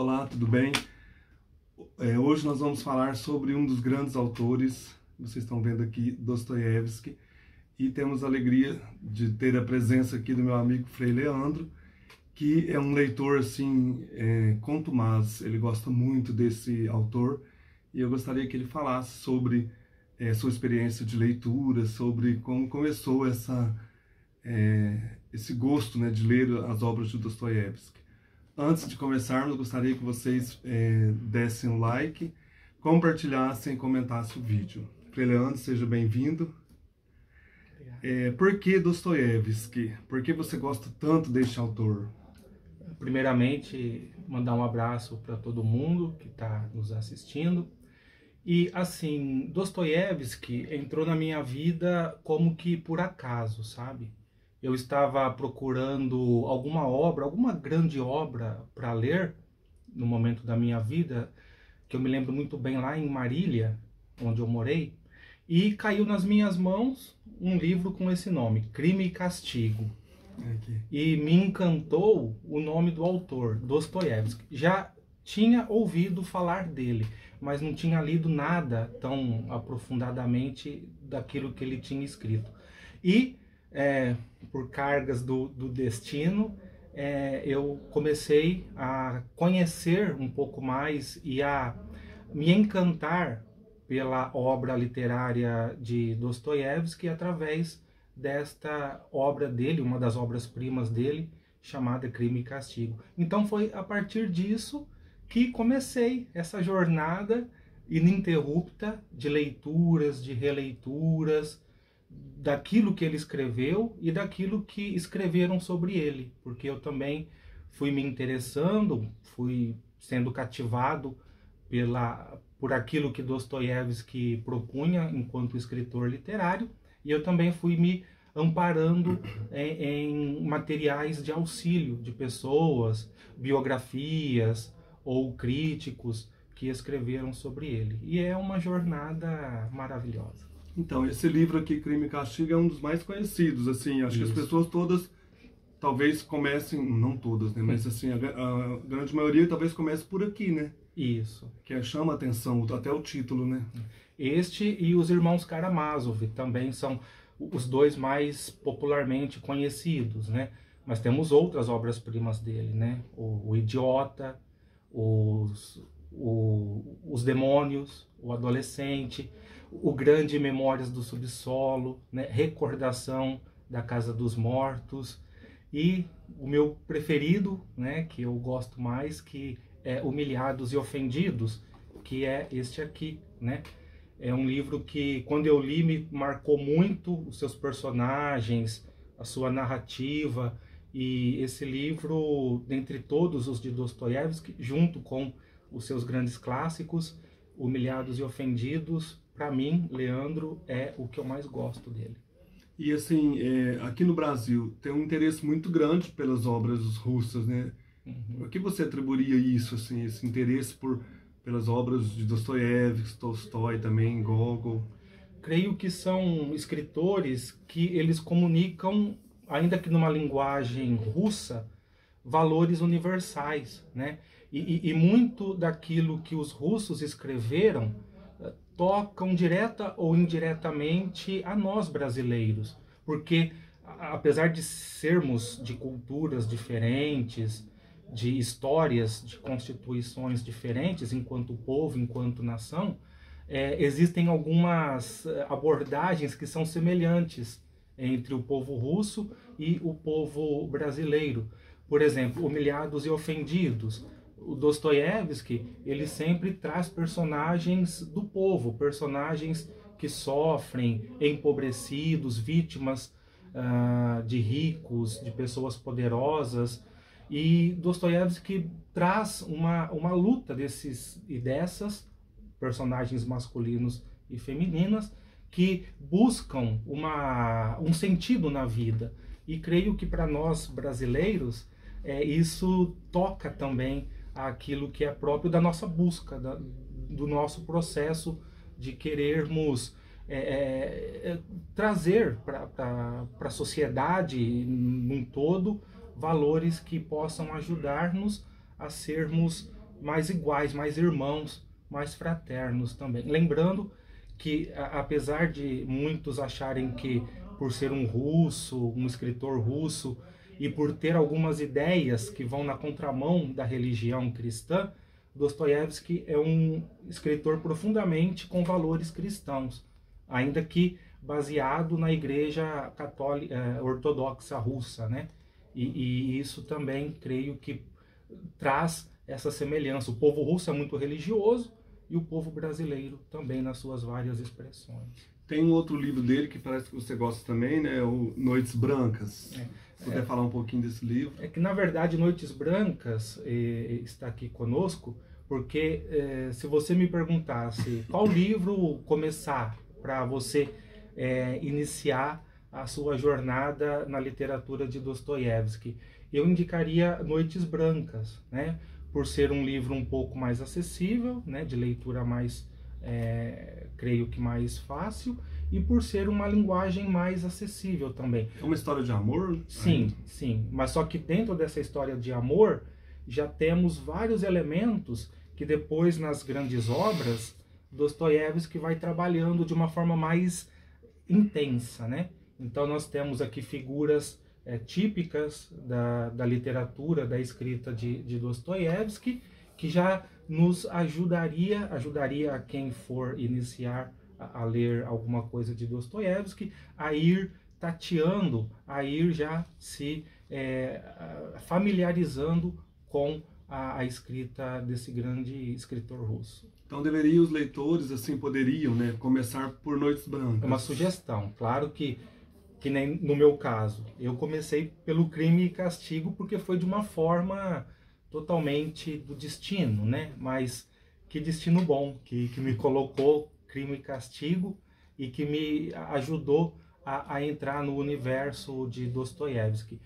Olá, tudo bem? Hoje nós vamos falar sobre um dos grandes autores, vocês estão vendo aqui, Dostoiévski, e temos a alegria de ter a presença aqui do meu amigo Frei Leandro, que é um leitor assim, contumaz, ele gosta muito desse autor, e eu gostaria que ele falasse sobre sua experiência de leitura, sobre como começou esse gosto, né, de ler as obras de Dostoiévski. Antes de começarmos, eu gostaria que vocês dessem um like, compartilhassem e comentassem o vídeo. Frei Leandro, seja bem-vindo. Por que Dostoiévski? Por que você gosta tanto deste autor? Primeiramente, mandar um abraço para todo mundo que está nos assistindo. E, assim, Dostoiévski entrou na minha vida como que por acaso, sabe? Eu estava procurando alguma obra, alguma grande obra para ler no momento da minha vida, que eu me lembro muito bem lá em Marília, onde eu morei, e caiu nas minhas mãos um livro com esse nome, Crime e Castigo. E me encantou o nome do autor, Dostoiévski. Já tinha ouvido falar dele, mas não tinha lido nada tão aprofundadamente daquilo que ele tinha escrito. E por cargas do destino, eu comecei a conhecer um pouco mais e a me encantar pela obra literária de Dostoiévski através desta obra dele, uma das obras-primas dele, chamada Crime e Castigo. Então foi a partir disso que comecei essa jornada ininterrupta de leituras, de releituras, daquilo que ele escreveu e daquilo que escreveram sobre ele, porque eu também fui me interessando, fui sendo cativado por aquilo que Dostoiévski propunha enquanto escritor literário, e eu também fui me amparando em materiais de auxílio de pessoas, biografias ou críticos que escreveram sobre ele. E é uma jornada maravilhosa. Então, esse livro aqui, Crime e Castigo, é um dos mais conhecidos, assim, acho que as pessoas todas, talvez comecem, não todas, né, mas assim, a grande maioria talvez comece por aqui, né? Isso. Que chama a atenção, até o título, né? Este e os Irmãos Karamazov também são os dois mais popularmente conhecidos, né? Mas temos outras obras-primas dele, né? O Idiota, os Demônios, o Adolescente, o Grande Memórias do Subsolo, né? Recordação da Casa dos Mortos, e o meu preferido, né, que eu gosto mais, que é Humilhados e Ofendidos, que é este aqui, né? É um livro que, quando eu li, me marcou muito os seus personagens, a sua narrativa, e esse livro, dentre todos os de Dostoiévski, junto com os seus grandes clássicos, Humilhados e Ofendidos, para mim, Leandro, é o que eu mais gosto dele. E assim, aqui no Brasil tem um interesse muito grande pelas obras russas, né? Uhum. A que você atribuiria isso, assim, esse interesse pelas obras de Dostoiévski, Tolstói também, Gogol? Creio que são escritores que eles comunicam, ainda que numa linguagem russa, valores universais, né? E muito daquilo que os russos escreveram tocam direta ou indiretamente a nós brasileiros, porque apesar de sermos de culturas diferentes, de histórias, de constituições diferentes enquanto povo, enquanto nação, existem algumas abordagens que são semelhantes entre o povo russo e o povo brasileiro. Por exemplo, Humilhados e Ofendidos. O Dostoiévski, ele sempre traz personagens do povo, personagens que sofrem, empobrecidos, vítimas de ricos, de pessoas poderosas. E Dostoiévski traz uma luta desses e dessas personagens masculinos e femininas que buscam um sentido na vida. E creio que para nós brasileiros, isso toca também aquilo que é próprio da nossa busca, do nosso processo de querermos trazer para a sociedade num todo valores que possam ajudar-nos a sermos mais iguais, mais irmãos, mais fraternos também. Lembrando que, apesar de muitos acharem que, por ser um russo, um escritor russo, e por ter algumas ideias que vão na contramão da religião cristã, Dostoiévski é um escritor profundamente com valores cristãos, ainda que baseado na Igreja Católica Ortodoxa Russa, né? E isso também, creio que traz essa semelhança. O povo russo é muito religioso e o povo brasileiro também, nas suas várias expressões. Tem um outro livro dele que parece que você gosta também, né? O Noites Brancas. Se puder falar um pouquinho desse livro. É que, na verdade, Noites Brancas está aqui conosco, porque se você me perguntasse qual livro começar para você iniciar a sua jornada na literatura de Dostoiévski, eu indicaria Noites Brancas, né? Por ser um livro um pouco mais acessível, né? De leitura mais, creio que mais fácil, e por ser uma linguagem mais acessível também. É uma história de amor? Sim, sim. Mas só que dentro dessa história de amor, já temos vários elementos que depois, nas grandes obras, Dostoiévski vai trabalhando de uma forma mais intensa, né? Então nós temos aqui figuras típicas da literatura, da escrita de Dostoiévski, que já nos ajudaria a quem for iniciar a ler alguma coisa de Dostoiévski, a ir tateando, a ir já se familiarizando com a escrita desse grande escritor russo. Então os leitores assim poderiam, né, começar por Noites Brancas. É uma sugestão, claro que nem no meu caso, eu comecei pelo Crime e Castigo porque foi de uma forma totalmente do destino, né? Mas que destino bom, que me colocou Crime e Castigo e que me ajudou a entrar no universo de Dostoiévski.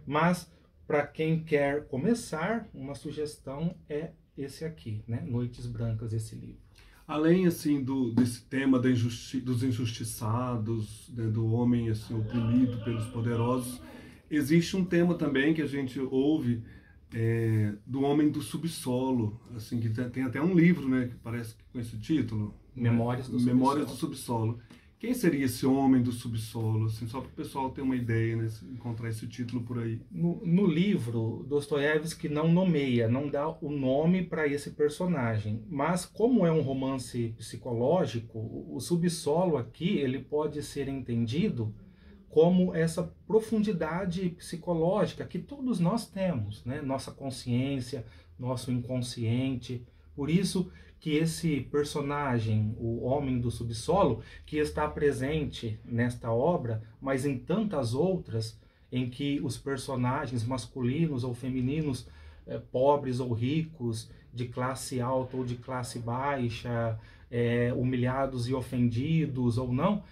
Mas, para quem quer começar, uma sugestão é esse aqui, né? Noites Brancas, esse livro. Além assim desse tema dos injustiçados, né, do homem assim oprimido pelos poderosos, existe um tema também que a gente ouve do homem do subsolo, assim, que tem até um livro, né, que parece com esse título, Memórias do Memórias do Subsolo. Quem seria esse homem do subsolo? Assim, só para o pessoal ter uma ideia, né, encontrar esse título por aí. No livro, Dostoiévski não nomeia, não dá o nome para esse personagem. Mas como é um romance psicológico, o subsolo aqui ele pode ser entendido como essa profundidade psicológica que todos nós temos, né? Nossa consciência, nosso inconsciente. Por isso que esse personagem, o homem do subsolo, que está presente nesta obra, mas em tantas outras, em que os personagens masculinos ou femininos, pobres ou ricos, de classe alta ou de classe baixa, humilhados e ofendidos ou não,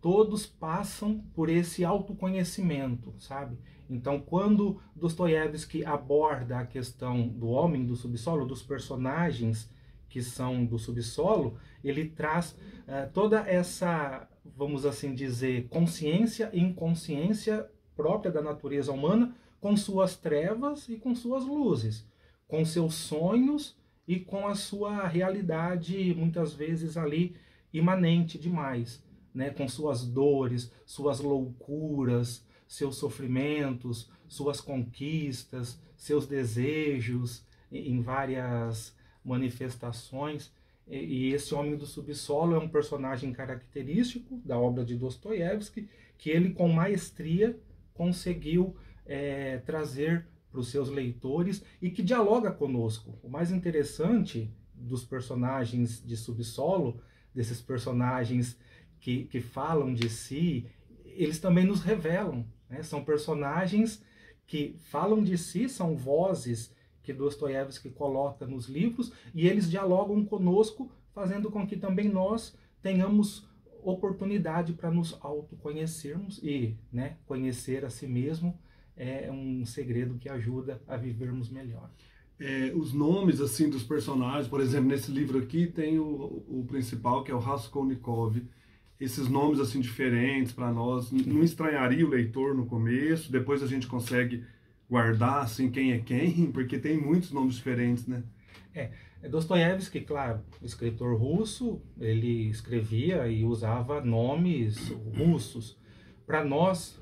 todos passam por esse autoconhecimento, sabe? Então, quando Dostoiévski aborda a questão do homem do subsolo, dos personagens que são do subsolo, ele traz toda essa, vamos assim dizer, consciência e inconsciência própria da natureza humana, com suas trevas e com suas luzes, com seus sonhos e com a sua realidade, muitas vezes ali imanente demais, né? Com suas dores, suas loucuras, seus sofrimentos, suas conquistas, seus desejos em várias manifestações. E esse homem do subsolo é um personagem característico da obra de Dostoiévski, que ele com maestria conseguiu trazer para os seus leitores e que dialoga conosco. O mais interessante dos personagens de subsolo, desses personagens que falam de si, eles também nos revelam, né? São personagens que falam de si, são vozes que Dostoiévski coloca nos livros, e eles dialogam conosco, fazendo com que também nós tenhamos oportunidade para nos autoconhecermos e, né, conhecer a si mesmo é um segredo que ajuda a vivermos melhor. Os nomes assim dos personagens, por exemplo, nesse livro aqui tem o principal, que é o Raskolnikov. Esses nomes assim diferentes para nós, não estranharia o leitor no começo, depois a gente consegue guardar assim quem é quem, porque tem muitos nomes diferentes, né? Dostoiévski, claro, escritor russo, ele escrevia e usava nomes russos. Para nós,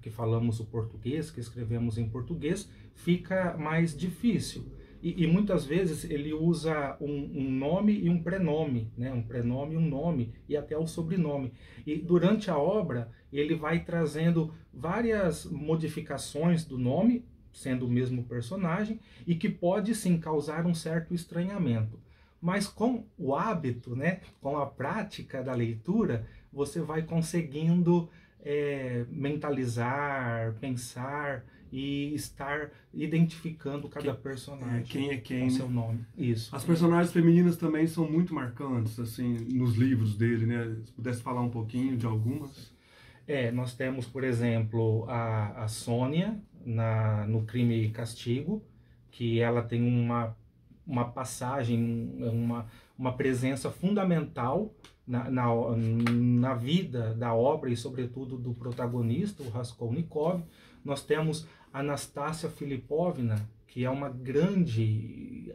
que falamos o português, que escrevemos em português, fica mais difícil. E muitas vezes ele usa um nome e um prenome, né? Um prenome e um nome, e até o sobrenome. E durante a obra, ele vai trazendo várias modificações do nome, sendo o mesmo personagem, e que pode sim causar um certo estranhamento. Mas com o hábito, né? Com a prática da leitura, você vai conseguindo mentalizar, pensar e estar identificando cada personagem quem é quem, com né? seu nome. Isso. As personagens femininas também são muito marcantes, assim, nos livros dele, né? Se pudesse falar um pouquinho de algumas. Nós temos, por exemplo, a Sônia no Crime e Castigo, que ela tem uma passagem, uma presença fundamental na vida da obra e, sobretudo, do protagonista, o Raskolnikov. Nós temos Anastácia Filipovna, que é uma grande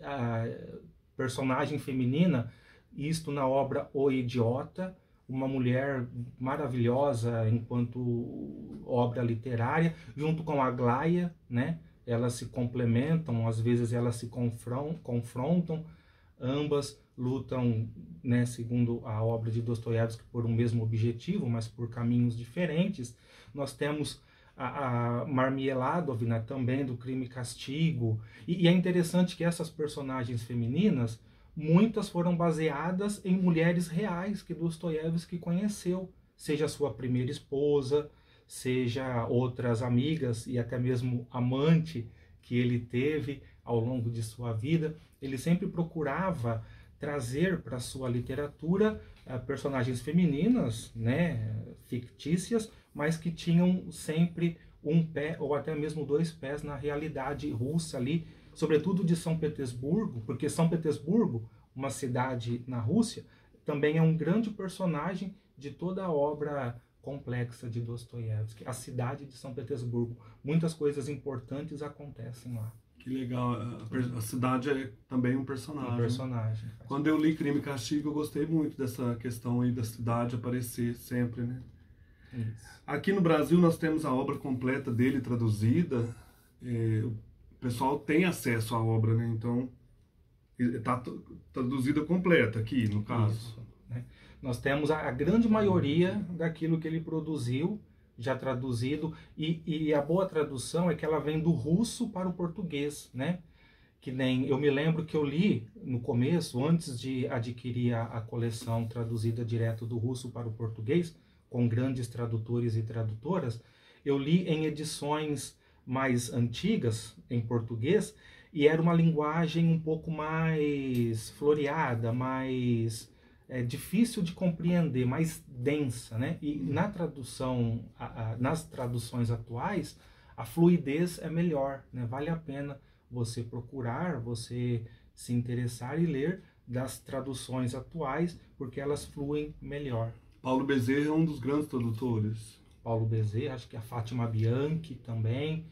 personagem feminina, isto na obra O Idiota, uma mulher maravilhosa enquanto obra literária, junto com a Aglaia, né? Elas se complementam, às vezes elas se confrontam, ambas lutam, né, segundo a obra de Dostoiévski, por um mesmo objetivo, mas por caminhos diferentes. Nós temos a Marmieladovna, também do Crime e Castigo, e é interessante que essas personagens femininas, muitas foram baseadas em mulheres reais que Dostoiévski conheceu, seja sua primeira esposa, seja outras amigas e até mesmo amante que ele teve ao longo de sua vida. Ele sempre procurava trazer para sua literatura personagens femininas, né, fictícias, mas que tinham sempre um pé ou até mesmo dois pés na realidade russa ali, sobretudo de São Petersburgo, porque São Petersburgo, uma cidade na Rússia, também é um grande personagem de toda a obra complexa de Dostoiévski, a cidade de São Petersburgo. Muitas coisas importantes acontecem lá. Que legal, a cidade é também um personagem. Um personagem. Quando eu li Crime e Castigo, eu gostei muito dessa questão aí da cidade aparecer sempre, né? Isso. Aqui no Brasil nós temos a obra completa dele traduzida, o pessoal tem acesso à obra, né? Então, está traduzida completa aqui, no caso. Isso, né? Nós temos a grande maioria daquilo que ele produziu já traduzido, e a boa tradução é que ela vem do russo para o português, né? Que nem eu me lembro que eu li no começo, antes de adquirir a coleção traduzida direto do russo para o português, com grandes tradutores e tradutoras, eu li em edições mais antigas, em português, e era uma linguagem um pouco mais floreada, mais difícil de compreender, mais densa, né? E na tradução, nas traduções atuais, a fluidez é melhor, né? Vale a pena você procurar, você se interessar e ler das traduções atuais, porque elas fluem melhor. Paulo Bezerra é um dos grandes tradutores. Paulo Bezerra, acho que a Fátima Bianchi também,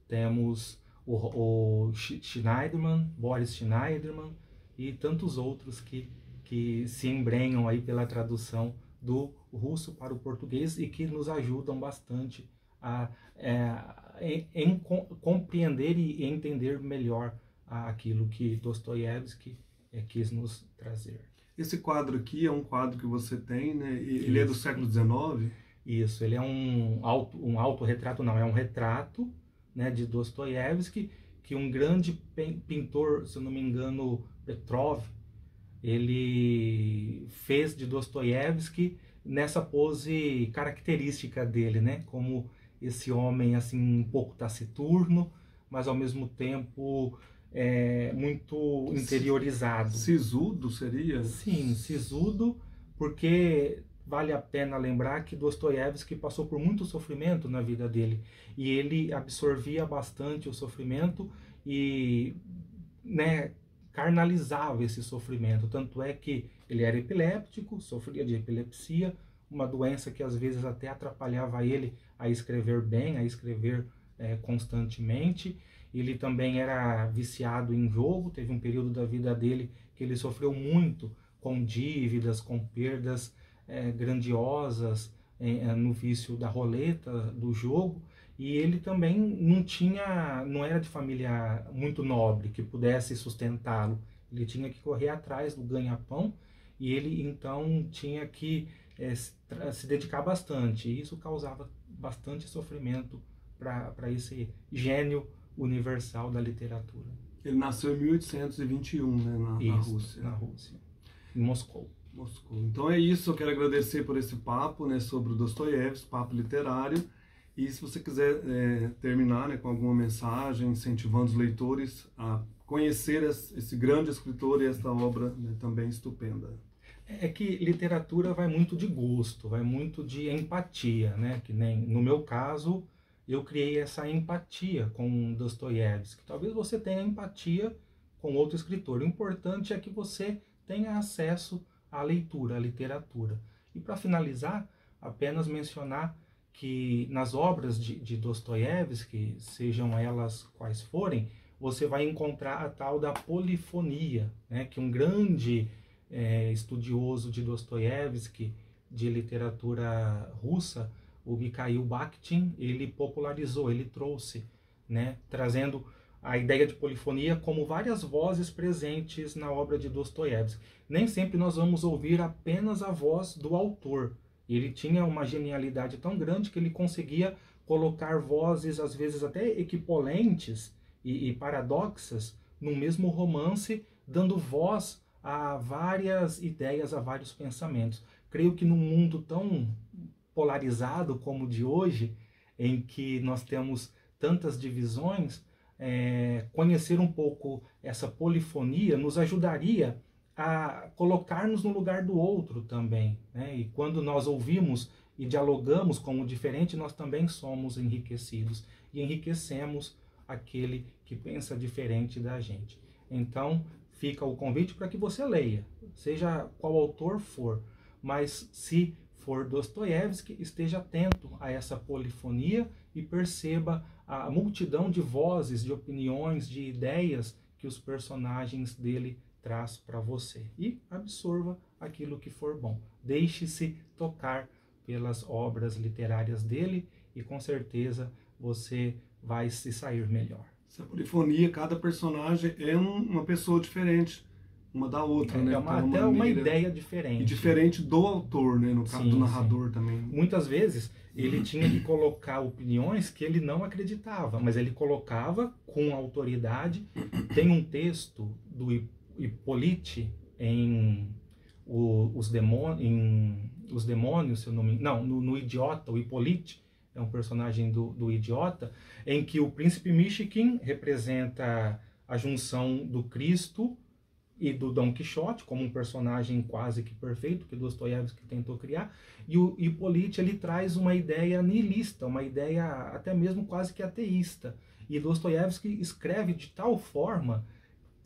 temos o Schneiderman, Boris Schneiderman e tantos outros que se embrenham aí pela tradução do russo para o português e que nos ajudam bastante a compreender e entender melhor aquilo que Dostoiévski quis nos trazer. Esse quadro aqui é um quadro que você tem, né? Ele é do século XIX? Isso, ele é um autorretrato, não, é um retrato, né, de Dostoiévski, que um grande pintor, se eu não me engano, Petrov, ele fez de Dostoiévski nessa pose característica dele, né? Como esse homem assim um pouco taciturno, mas ao mesmo tempo muito interiorizado. Sisudo seria? Sim, sisudo, porque vale a pena lembrar que Dostoiévski passou por muito sofrimento na vida dele e ele absorvia bastante o sofrimento e, né, carnalizava esse sofrimento. Tanto é que ele era epiléptico, sofria de epilepsia, uma doença que às vezes até atrapalhava ele a escrever bem, a escrever constantemente. Ele também era viciado em jogo, teve um período da vida dele que ele sofreu muito com dívidas, com perdas grandiosas no vício da roleta, do jogo. E ele também não era de família muito nobre, que pudesse sustentá-lo. Ele tinha que correr atrás do ganha-pão e ele então tinha que se dedicar bastante. E isso causava bastante sofrimento para esse gênio universal da literatura. Ele nasceu em 1821, né, na Rússia. Na Rússia, em Moscou. Então é isso, eu quero agradecer por esse papo, né, sobre o Dostoiévski, papo literário. E se você quiser terminar, né, com alguma mensagem incentivando os leitores a conhecer esse grande escritor e esta obra, né, também estupenda. É que literatura vai muito de gosto, vai muito de empatia, né? Que nem no meu caso, eu criei essa empatia com Dostoiévski. Talvez você tenha empatia com outro escritor. O importante é que você tenha acesso à leitura, à literatura. E para finalizar, apenas mencionar que nas obras de Dostoiévski, sejam elas quais forem, você vai encontrar a tal da polifonia, né? Que um grande estudioso de Dostoiévski, de literatura russa, o Mikhail Bakhtin, ele popularizou, ele trouxe, né? Trazendo a ideia de polifonia como várias vozes presentes na obra de Dostoiévski. Nem sempre nós vamos ouvir apenas a voz do autor. Ele tinha uma genialidade tão grande que ele conseguia colocar vozes, às vezes até equipolentes e paradoxas, no mesmo romance, dando voz a várias ideias, a vários pensamentos. Creio que num mundo tão polarizado como o de hoje, em que nós temos tantas divisões, conhecer um pouco essa polifonia nos ajudaria a colocar-nos no lugar do outro também, né? E quando nós ouvimos e dialogamos com o diferente, nós também somos enriquecidos e enriquecemos aquele que pensa diferente da gente. Então, fica o convite para que você leia, seja qual autor for, mas se for Dostoiévski, esteja atento a essa polifonia e perceba a multidão de vozes, de opiniões, de ideias que os personagens dele traz para você. E absorva aquilo que for bom. Deixe-se tocar pelas obras literárias dele e com certeza você vai se sair melhor. Essa polifonia, cada personagem é uma pessoa diferente, uma da outra, né? Até uma ideia diferente. E diferente do autor, né? No caso do narrador também. Muitas vezes ele tinha que colocar opiniões que ele não acreditava, mas ele colocava com autoridade. Tem um texto do Hippolyte em Os Demônios, se eu não me engano, no Idiota. O Hippolyte é um personagem do Idiota, em que o príncipe Mishkin representa a junção do Cristo e do Dom Quixote, como um personagem quase que perfeito, que Dostoiévski tentou criar, e o Hippolyte, ele traz uma ideia nihilista, uma ideia até mesmo quase que ateísta, e Dostoiévski escreve de tal forma,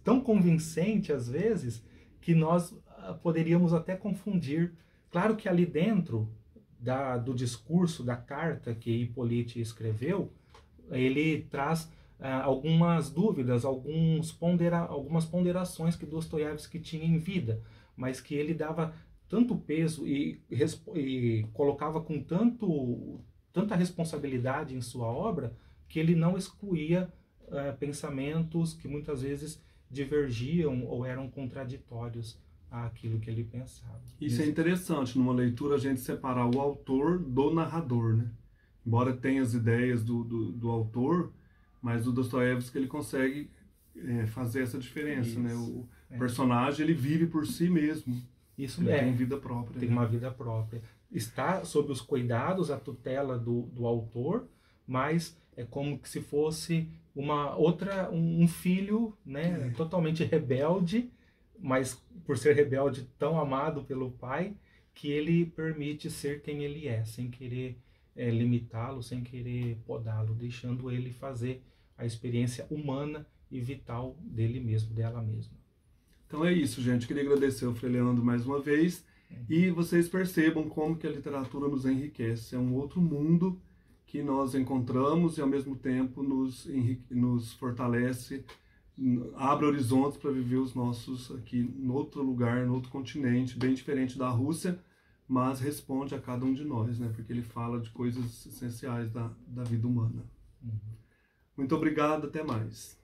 tão convincente às vezes, que nós poderíamos até confundir. Claro que ali dentro do discurso, da carta que Hippolyte escreveu, ele traz algumas dúvidas, algumas ponderações que Dostoiévski tinha em vida, mas que ele dava tanto peso e colocava com tanta responsabilidade em sua obra, que ele não excluía pensamentos que muitas vezes divergiam ou eram contraditórios àquilo que ele pensava. Isso é interessante, numa leitura, a gente separar o autor do narrador, né? Embora tenha as ideias do autor, mas o Dostoiévski, ele consegue fazer essa diferença, isso, né? O personagem, ele vive por si mesmo. Isso ele tem vida própria. Tem, né? Uma vida própria. Está sob os cuidados, a tutela do autor, mas é como se fosse um filho, né? Totalmente rebelde, mas por ser rebelde tão amado pelo pai, que ele permite ser quem ele é, sem querer limitá-lo, sem querer podá-lo, deixando ele fazer a experiência humana e vital dele mesmo, dela mesma. Então é isso, gente. Queria agradecer ao Frei Leandro mais uma vez. E vocês percebam como que a literatura nos enriquece. É um outro mundo que nós encontramos e ao mesmo tempo nos fortalece, abre horizontes para viver os nossos aqui em outro lugar, em outro continente, bem diferente da Rússia, mas responde a cada um de nós, né? Porque ele fala de coisas essenciais da vida humana. Muito obrigado, até mais.